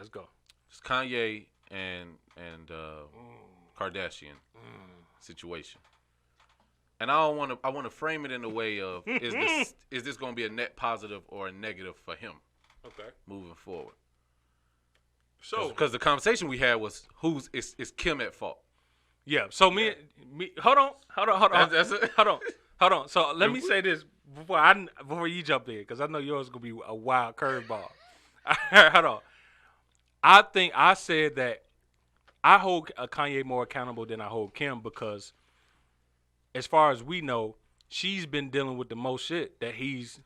Let's go. It's Kanye and Kardashian situation. And I want to frame it in a way of is this going to be a net positive or a negative for him? Okay. Moving forward. So because the conversation we had was is Kim at fault? Yeah. So me. Hold on. That's it. Hold on. So let me say this before you jump in, because I know yours is gonna be a wild curveball. Hold on. I think I said that I hold Kanye more accountable than I hold Kim, because as far as we know, she's been dealing with the most shit that he's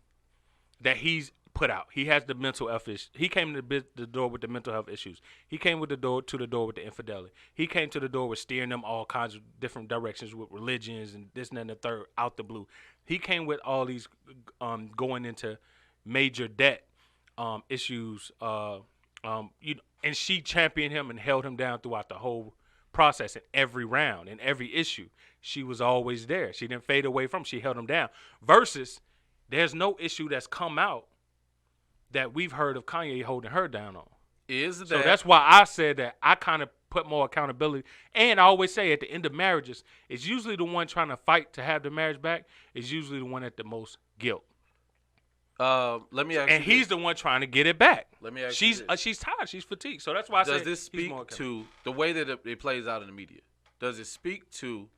put out. He has the mental health issues. He came to the door with the mental health issues. He came to the door with the infidelity. He came to the door with steering them all kinds of different directions with religions and this and that and the third out the blue. He came with all these going into major debt issues. And she championed him and held him down throughout the whole process in every round, in every issue. She was always there. She didn't fade away from him. She held him down. Versus, there's no issue that's come out that we've heard of Kanye holding her down on. So that's why I said that I kind of put more accountability. And I always say at the end of marriages, it's usually the one trying to fight to have the marriage back is usually the one at the most guilt. Let me ask and you he's the one trying to get it back. Let me ask she's you this. She's tired. She's fatigued. So that's why I say does this speak to the way that it plays out in the media? Does it speak to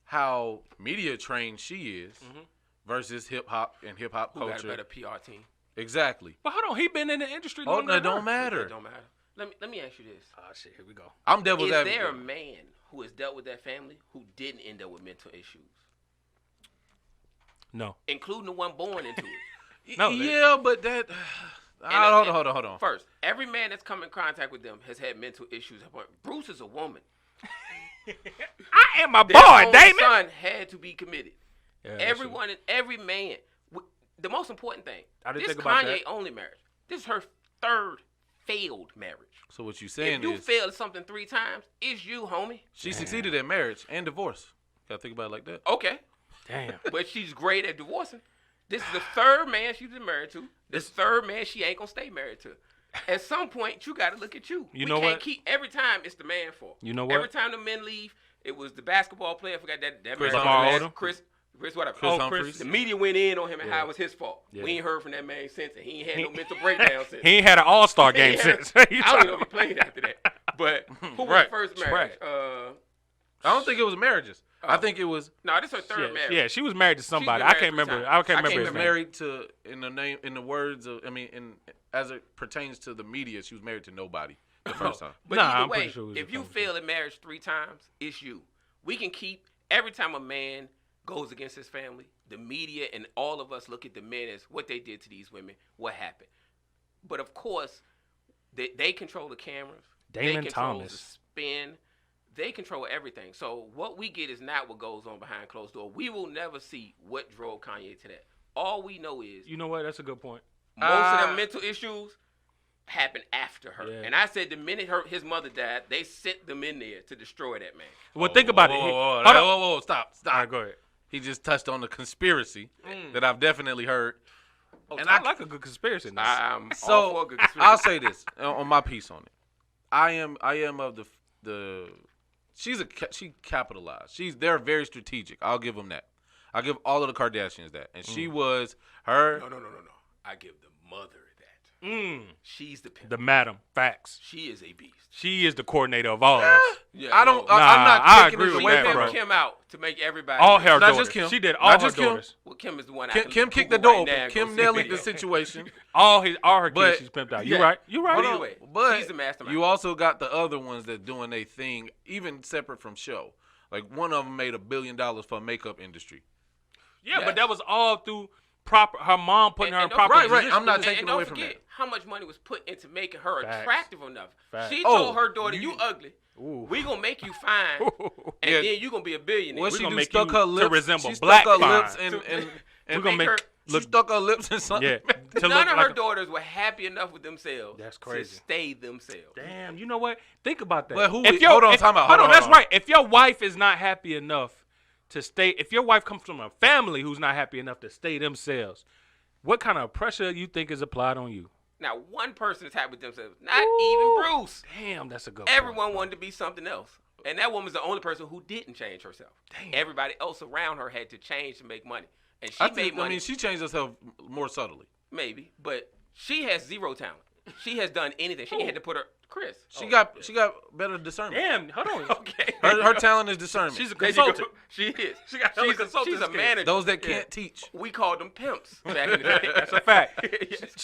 how media trained she is versus hip hop and hip hop culture? Who got a better PR team? Exactly. But hold on, he been in the industry. Oh, no, it don't matter. It don't matter. Let me ask you this. Oh shit, here we go. I'm devil's advocate. Is there a man who has dealt with that family who didn't end up with mental issues? No. Including the one born into it. No. Yeah, but that. Hold on. First, every man that's come in contact with them has had mental issues. Bruce is a woman. I am a boy, Damon. Damon. Son had to be committed. Yeah, Everyone and every man. The most important thing. I didn't this think about Kanye that. only marriage. This is her third failed marriage. So what you saying if you is failed something 3 times, it's you, homie. She succeeded at marriage and divorce. Gotta think about it like that. Okay. Damn. But she's great at divorcing. This is the third man she's been married to. This third man she ain't gonna stay married to. At some point, you gotta look at you. You we know can't what? keep every time it's the man fault. You know what? Every time the men leave, it was the basketball player. I forgot that Chris man. Chris whatever. Chris Humphries. The media went in on him and how it was his fault. Yeah. We ain't heard from that man since, and he ain't had no mental breakdown since. He ain't had an all-star game since. I don't even know if he played after that. But who was the first marriage? I don't think it was marriages. I think it was. No, this is her third marriage. Yeah, she was married to somebody. Married I can't remember. times. I can't remember his She was name. married to, in the words of, as it pertains to the media, she was married to nobody the first time. But Nah, either I'm way, pretty sure it was if a you couple fail in marriage 3 times, it's you. We can keep every time a man goes against his family, the media and all of us look at the men as what they did to these women, what happened. But of course, they control the cameras. Damon they control Thomas. the spin. They control everything. So what we get is not what goes on behind closed door. We will never see what drove Kanye to that. All we know is You know what? That's a good point. most of them mental issues happened after her. Yeah. And I said the minute his mother died, they sent them in there to destroy that man. Well, think about it. Whoa, stop. All right, go ahead. He just touched on the conspiracy that I've definitely heard. And I like a good conspiracy. I'm all for a good conspiracy. I'll say this on my piece on it. I am of the she capitalized. They're very strategic. I'll give them that. I'll give all of the Kardashians that. And she was her. No. I give the mother that. She's the pimp. The madam. Facts. She is a beast. She is the coordinator of all of us. Yeah, I'm not I taking agree it with away that, from bro. her. Kim out to make everybody. All her Not daughters. just Kim. She did Not all her just Kim. daughters. Well, Kim is the one. Kim kicked the door open. Kim nellied the situation. All her But- kids she's pimped out. You're right. You're right. Hold on. Anyway, But she's the mastermind. you also got the other ones that doing their thing, even separate from show. Like one of them made $1 billion for makeup industry. Yeah, Yes. but that was all through her mom putting her in proper Right. position. I'm not And taking don't away from forget that. how much money was put into making her Facts. attractive enough. Facts. She Oh, told her daughter, "You ugly. Ooh. We gonna make you fine, and Yeah. then you gonna be a billionaire." What We she gonna do? make Stuck you her to lips. resemble She black stuck her fine. lips and We're gonna make her- she look. stuck her lips in something. Yeah. To None look of like her daughters were happy enough with themselves. That's crazy. To stay themselves. Damn, you know what? Think about that. But who? If Hold on, if- time out. Hold on, that's hold right. If your wife is not happy enough to stay, if your wife comes from a family who's not happy enough to stay themselves, what kind of pressure you think is applied on you? Not one person is happy with themselves. Not even Bruce. Damn, that's a good Everyone point. wanted to be something else. And that woman's the only person who didn't change herself. Damn. Everybody else around her had to change to make money. And she made money. I mean, she changed herself more subtly. Maybe. But she has zero talent. She has done anything. She had to put her Chris. She got better discernment. Damn, hold on. Okay. Her talent is discernment. She's a There you go. consultant. She is. She's a manager. Those that can't teach. We called them pimps back in the day. That's a fact.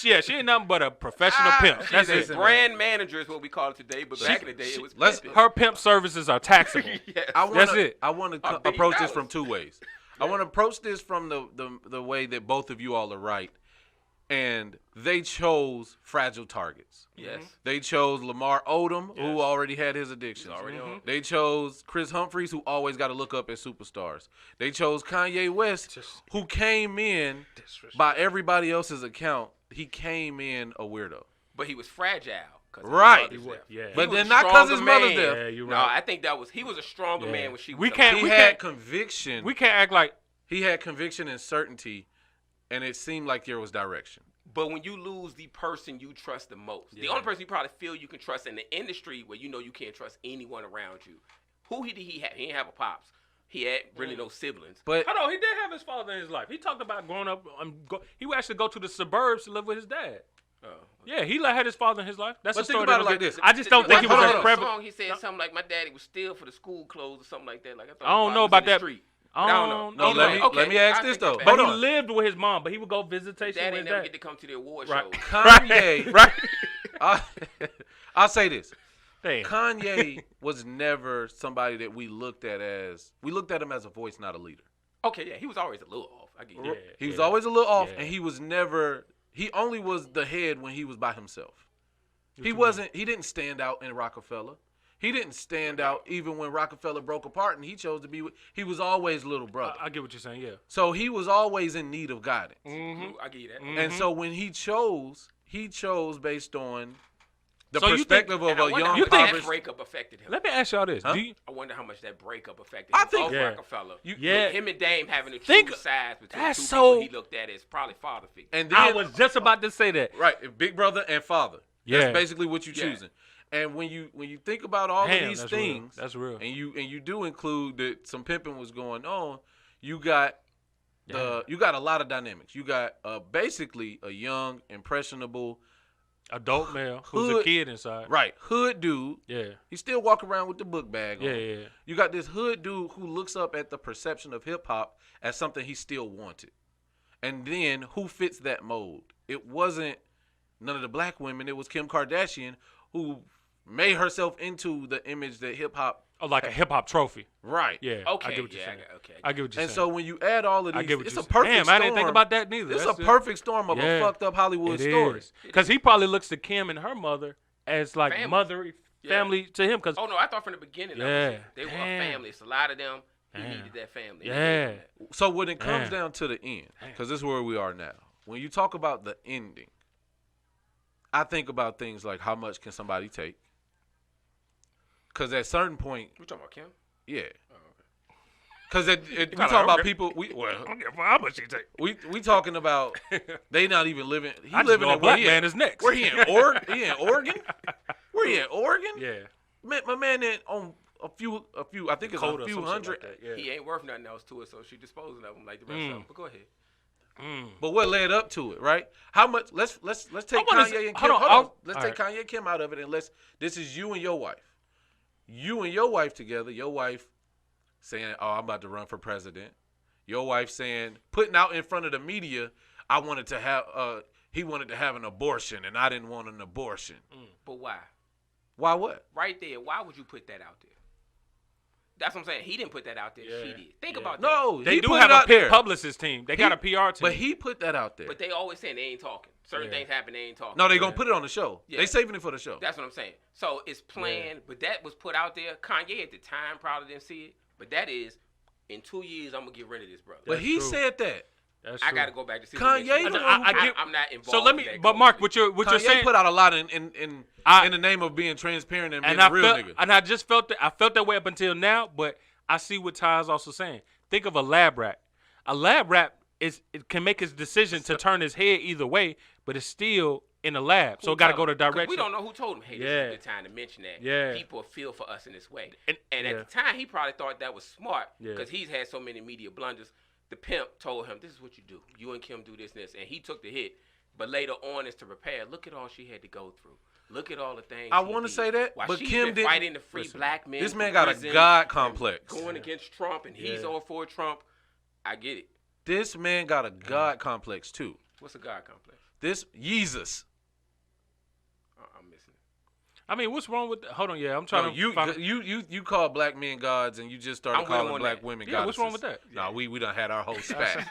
Yeah, she ain't nothing but a professional pimp. That's She's it. a brand manager is what we call it today, but back in the day it was pimping. Her pimp services are taxable. Yes. That's it. I want to $1 approach this billion. from two ways. I want to approach this from the way that both of you all are right. And they chose fragile targets. Yes. They chose Lamar Odom, who Yes. already had his addictions. Already on. They chose Chris Humphries, who always got to look up at superstars. They chose Kanye West, who came in, by everybody else's account, he came in a weirdo. But he was fragile. 'Cause Right. his mother's death. Yeah. He But was then a not because his stronger mother's man. death. Yeah, you're No, right. I think he was a stronger Yeah. man when she was We alive. can't- He we had conviction. We can't act like He had conviction and certainty, and it seemed like there was direction. But when you lose the person you trust the most, the only person you probably feel you can trust in the industry where you know you can't trust anyone around you, who did he have? He didn't have a pops. He had really no siblings. But hold on, he did have his father in his life. He talked about growing up. He would actually go to the suburbs to live with his dad. Yeah, he had his father in his life. That's But the think story. about it that'll like get- this. I just don't think he was hold as on. prevalent. He said something like, "My daddy was still for the school clothes or something like that." Like I thought. I don't his know father about was in the that. street. I don't know. No, Anyway, let me ask I this take though. that But back. he lived with his mom, but he would go visitation Daddy with his never dad. get to come to the award Right. shows. Kanye, Right. I'll say this. Damn. Kanye was never somebody that we looked at him as a voice, not a leader. Okay, yeah, he was always a little off. I get Yeah. it. He was always a little off, Yeah. and he only was the head when he was by himself. What He you wasn't. He didn't stand out in Rockefeller. He didn't stand out even when Rockefeller broke apart, and he chose to be. He was always little brother. I get what you're saying. Yeah. So he was always in need of guidance. Mm-hmm. I get you that. And so when he chose based on the So you think- perspective of And I a wonder young, how much impoverished. that breakup affected him. Let me ask y'all this: Huh? I wonder how much that breakup affected I him. think- Off Yeah. Rockefeller. Yeah. Him and Dame having to Think- choose sides between that's two so- people he looked at as probably father figure. And then, I was just about to say that. right, big brother and father. Yeah. That's basically what you're Yeah. choosing. And when you think about all Damn, of these that's real. things, That's real. and you do include that some pimping was going on, you got you got a lot of dynamics. You got basically a young, impressionable, Adult male who's a Hood- kid inside. right, hood dude. Yeah. He still walk around with the book bag on. Yeah. Yeah. You got this hood dude who looks up at the perception of hip hop as something he still wanted. And then who fits that mold? It wasn't none of the black women. It was Kim Kardashian who made herself into the image that hip hop. Oh, like a hip hop trophy. Right. Yeah. Okay, I get what you're yeah, saying. okay. I get what you're And saying. so when you add all of I these, get what it's you're a saying. perfect Damn, storm. I didn't think about that neither. It's That's a it. perfect storm of Yeah. a fucked up Hollywood It story. is. Because he probably looks to Kim and her mother as like Family. mother family to him. Cause Oh no, I thought from the beginning. Yeah. They were a Damn. family. It's a lot of them. He Damn. needed that family. yeah. So when it comes Damn. down to the end, because this is where we are now, when you talk about the ending, I think about things like how much can somebody take? Because at a certain point, We talking about Kim? yeah. Because we kinda talking about okay. people. I don't give a how much he take. We talking about they not even living. He I just living know a in black where he man at? is next. Where he in Oregon? He in Oregon? Where he at Oregon? Yeah. Man, my man in on a few. I think it's Dakota a or few some shit hundred. like that, yeah. He ain't worth nothing else to her, so she disposing of him like the rest of them. But go ahead. But what led up to it, right? How much? Let's take wanna Kanye say- and Kim. hold on, Hold on. Let's all take Kanye and Kim out of it, and this is you and your wife. You and your wife together. Your wife saying, "Oh, I'm about to run for president." Your wife saying, putting out in front of the media, "I wanted to have he wanted to have an abortion, and I didn't want an abortion." But why? Why what? Right there. Why would you put that out there? That's what I'm saying. He didn't put that out there. She Yeah. did. Think Yeah. about that. No, They he do put have it a out there. publicist team. They got a PR team. But he put that out there. But they always saying they ain't talking. Certain Yeah. things happen, they ain't talking. No, they gonna put it on the show. Yeah. They saving it for the show. That's what I'm saying. So it's planned, but that was put out there. Kanye at the time probably didn't see it, but that is, in 2 years, I'm gonna get rid of this brother. But That's he true. said that. That's I true. got to go back to see. Kanye what the makes one me- who- I'm not involved. So let me. in that But Mark, closely. what you're Kanye saying. put out a lot in I- the name of being transparent and being And a I real felt, nigga. and I just felt that. I felt that way up until now. But I see what Ty is also saying. Think of a lab rat. A lab rat it can make his decision to turn his head either way, but it's still in the lab, so it got to go to direction. We don't know who told him, hey, this is a good time to mention that. Yeah. People feel for us in this way. And at the time, he probably thought that was smart because he's had so many media blunders. The pimp told him, this is what you do. You and Kim do this and this. And he took the hit. But later on, is to repair. Look at all she had to go through. Look at all the things. I want to say that, while but she's Kim been didn't fighting to free black men. This man got a God complex. Going against Trump, and he's all for Trump. I get it. This man got a God complex too. What's a God complex? This Jesus. I'm missing it. I mean, what's wrong with? Hold on, I'm trying to. You call black men gods, and you just started calling black women goddesses. What's wrong with that? No, we done had our whole spat.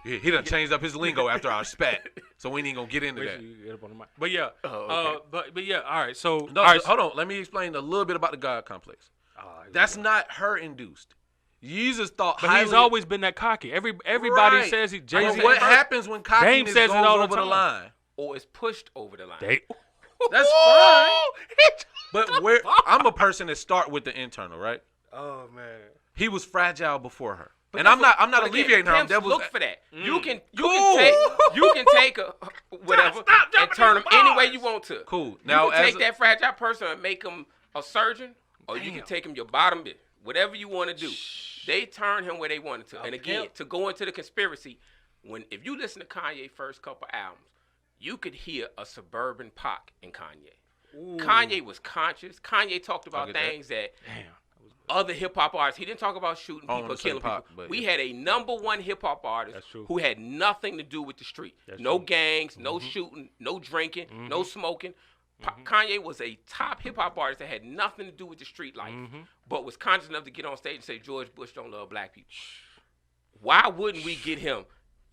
He done changed up his lingo after our spat, so we ain't gonna get into that. But yeah, but yeah, all right. So no, all right, hold on. Let me explain a little bit about the God complex. That's not her induced. Jesus thought, but he's always been that cocky. Everybody says he. Jay-Z. What happens when cockiness goes over the line? Or is pushed over the line? That's fine. But I'm a person that start with the internal, right? Oh man. He was fragile before her. And I'm not alleviating her. Look for that. You can take a whatever and turn them any way you want to. Cool. Now, you can take that fragile person and make him a surgeon, or you can take him your bottom bit. Whatever you want to do. They turn him where they wanted to. And again, to go into the conspiracy, if you listen to Kanye's first couple albums, you could hear a suburban Pac in Kanye. Ooh. Kanye was conscious. Kanye talked about things that other hip-hop artists, he didn't talk about shooting people, killing people. We had a #1 hip-hop artist who had nothing to do with the street. No gangs, no shooting, no drinking, no smoking. Kanye was a top hip-hop artist that had nothing to do with the street life, but was conscious enough to get on stage and say, George Bush don't love black people. Why wouldn't we get him?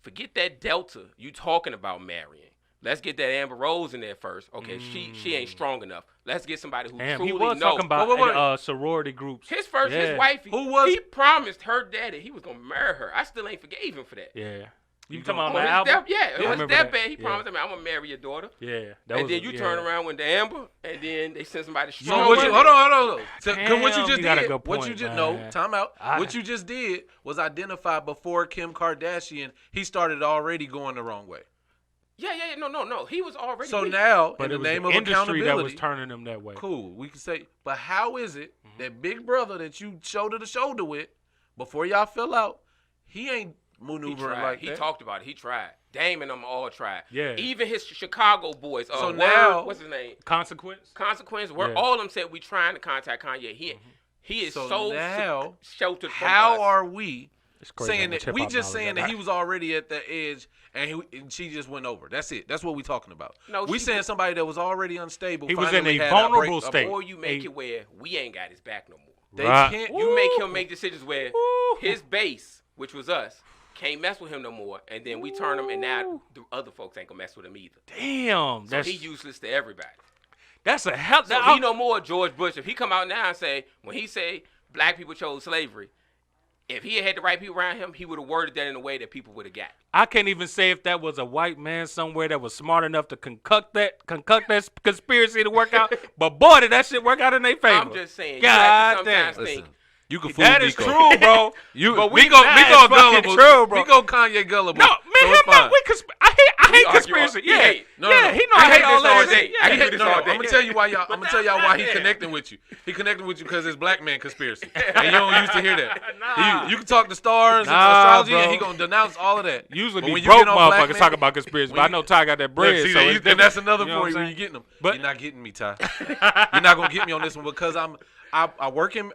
Forget that Delta you talking about marrying. Let's get that Amber Rose in there first. Okay, she ain't strong enough. Let's get somebody who truly he was knows. Talking about sorority groups. His wifey. Who was? He promised her daddy he was gonna marry her. I still ain't forgave him for that. Yeah. You talking about my album? It was that bad. He promised him, I'm gonna marry your daughter. Yeah. And then you turn around with the Amber, and then they send somebody. So hold on. What you just did? What you just time out. What you just did was identify before Kim Kardashian. He started already going the wrong way. Yeah. No. He was already. So now, in the name of industry accountability, that was turning them that way. Cool. We can say, but how is it that big brother that you shoulder to shoulder with, before y'all fell out, he ain't maneuvering like that? He talked about it. He tried. Dame and them all tried. Yeah. Even his Chicago boys. So now, what's his name? Consequence. All of them said we trying to contact Kanye. He is so now, sheltered from how us. are we saying that? We just saying that right? He was already at the edge and she just went over. That's it. That's what we talking about. No, we saying somebody that was already unstable. He was in a vulnerable state. Or you make it where we ain't got his back no more. They can't. You make him make decisions where his base, which was us, can't mess with him no more, and then we turn him, and now the other folks ain't gonna mess with him either. Damn, so he useless to everybody. That's a hell. So he no more George Bush. If he come out now and say, when he say black people chose slavery, if he had the right people around him, he would have worded that in a way that people would have got. I can't even say if that was a white man somewhere that was smart enough to concoct that conspiracy to work out. But boy, did that shit work out in their favor. I'm just saying. God damn. Think. You can fool that Nico. Is true, bro. But we go gullible. True, bro. We go Kanye gullible. No, man, I hate conspiracy. He know I hate all that. I'm gonna tell you why he connecting with you. He connecting with you because it's black man conspiracy, and you don't used to hear that. You can talk to stars and astrology, and he gonna denounce all of that. Usually, be broke motherfuckers talk about conspiracy, but I know Ty got that bread. And that's another point where you getting them. But you're not getting me, Ty. You're not gonna get me on this one because I worked in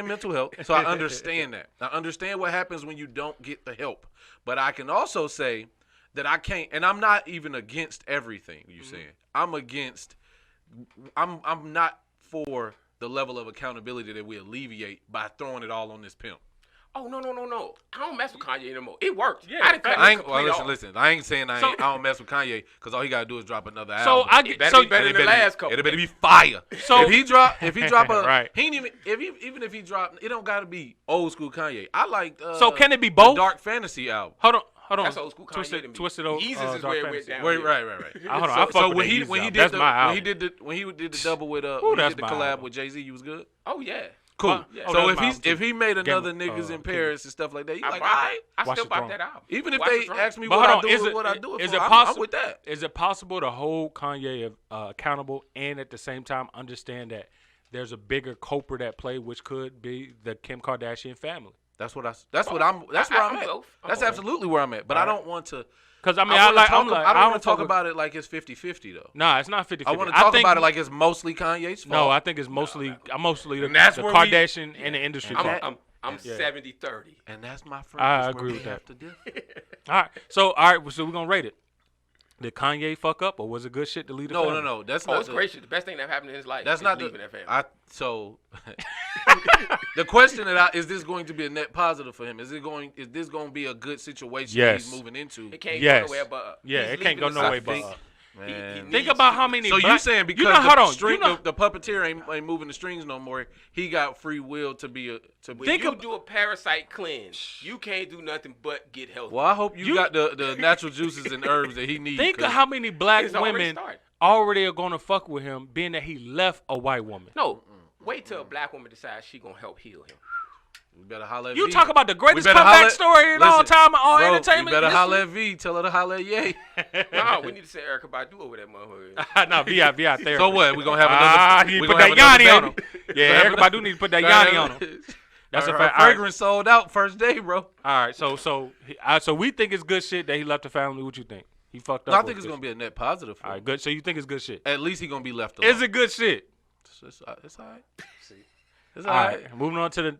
mental health, so I understand that. I understand what happens when you don't get the help. But I can also say that I can't, and I'm not even against everything you're saying. I'm not for the level of accountability that we alleviate by throwing it all on this pimp. Oh, no. I don't mess with Kanye anymore. It worked. Yeah, listen. I ain't saying I don't mess with Kanye because all he gotta do is drop another album. So it better be better than the last couple. It better be fire. So if he drop a right. he ain't even if he drop, it don't gotta be old school Kanye. I like so can it be both? Dark Fantasy album. Hold on. That's old school Kanye. Twisted old. Jesus is where it went down. Right. So when he did the double with he did the collab with Jay-Z, you was good. Oh yeah. Cool. Yeah. So that's my album, if he made another Game- niggas in King. Paris and stuff like that, you like, all I right. still Watch the bought Throne. that album. Even if Watch they the Throne. ask me But what hold I on, do is with it- what I do it is for, it I'm possible- with that. Is it possible to hold Kanye accountable and at the same time understand that there's a bigger culprit at play, which could be the Kim Kardashian family? That's where I'm at. both. That's both. absolutely where I'm at. But I Alright. don't want to. Because I mean, I I don't want to talk fuck about it like it's 50-50 though. Nah, it's not 50-50. I want to talk about it like it's mostly Kanye's fault. No, I think it's mostly the And that's where we- Kardashian and the industry. And fault. I'm 70-30. and that's my friend. I That's agree where with we that. have to differ. all right. So we're gonna rate it. Did Kanye fuck up, or was it good shit to lead the family? No. That's Oh, not it's gracious. The best thing that happened in his life. That's is not leaving that family. So the question is this going to be a net positive for him? Is this going to be a good situation that he's Yes. moving into? It can't Yes. go nowhere but up. Yeah, He's it can't go leaving the no way South. but think- up. Man. Think about how many. So you black, saying because you know, hold on, the puppeteer ain't moving the strings no more, he got free will to be When you do a parasite cleanse, you can't do nothing but get healthy. Well, I hope you got the natural juices and herbs that he needs. Think of how many black It's already women started. already are gonna fuck with him, being that he left a white woman. No, wait till a black woman decides she gonna help heal him. We better holler at You V. talk about the greatest better comeback holla- story in all Listen, time, all bro, entertainment. You better history. holler at V. Tell her to holler at Ye. No, we need to send Erykah Badu over that motherfucker. No, VI therapy. So what? We gonna have another. You we put gonna that have Yanni another on him. baby? Yeah, everybody do need to put that Yanni on him. That's a Her fact. All right. fragrance sold out first day, bro. All right, so we think it's good shit that he left the family. What you think? He fucked up. No, I or think it's good gonna be a net positive for shit? All him. right, good. So you think it's good shit? At least he gonna be left alone. Is it good shit? It's all right. It's all All right. right, moving on to the